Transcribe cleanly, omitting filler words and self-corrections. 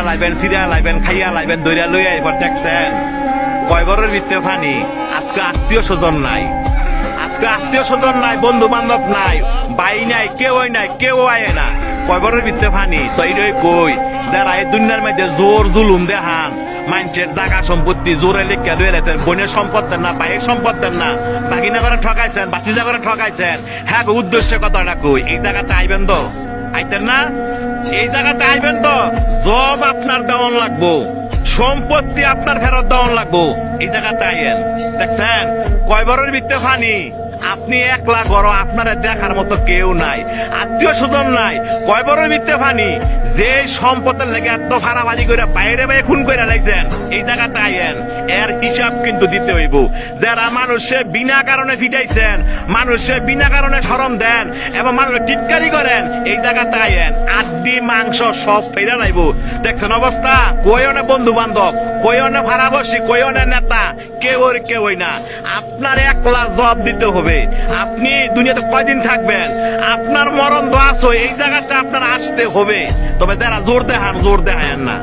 Syria লাইবেন খাইয়া লাইবেন দইরা লইয়া এবার দেখছেন কয় ঘরের ভিতরে পানি। আজকে আত্মীয় স্বজন নাই, আজকে আত্মীয় স্বজন নাই, বন্ধু বান্ধব নাই, ভাই নাই, কেউ আয় না, কয় ঘরের ভিতরে পানি। তো এইটাই কই যারা এই দুনিয়ার মধ্যে জোর জুলুম দেখান, মানুষের জায়গা সম্পত্তি জোরে লিখে দিয়ে রেখেছেন, বোনের সম্পত্তি না, ভাইয়ের সম্পত্তি না, বাগিনা করে ঠকাইছেন, বাচিজা করে ঠকাইছেন, হ্যাঁ উদ্দেশ্য কথাটা কই এই জায়গাতে আইবেন তো, আইতেন না? এই জায়গাতে আইবেন তো, জব আপনার দেওয়ান লাগবো, সম্পত্তি আপনার ফেরত দেওয়ান লাগবো, এই জায়গাতে আইয়েন। দেখছেন কয় বরের ভিতরে ফানি, আপনি একলা গড়, আপনারা দেখার মতো কেউ নাই, আত্মীয় স্বজন নাই, কয় বরের ভিতরে ফানি, যে সম্পদের লেগে এত ভাড়াবাজি করে বাইরে বাইরে খুন করে রাখছেন, এই জায়গাতে আইয়েন, এর হিসাব কিন্তু দিতে হইব। যারা মানুষে বিনা কারণে ফিটাইছেন, মানুষে বিনা কারণে শরম দেন এবং মানুষ টিটকারি করেন, এই জায়গাতে আইয়েন, আড্ডি মাংস সব ফেরা নাইব। দেখছেন অবস্থা, কই অনেক বন্ধু বান্ধব, কই অনেক ভাড়া বসি, কই অনেক নেতা, কেউই না। আপনার একলা জবাব দিতে হবে। আপনি দুনিয়াতে কয়দিন থাকবেন, আপনার মরণ দোয়াশ, এই জায়গাটা আপনার আসতে হবে। তবে যারা জোর দেখান না।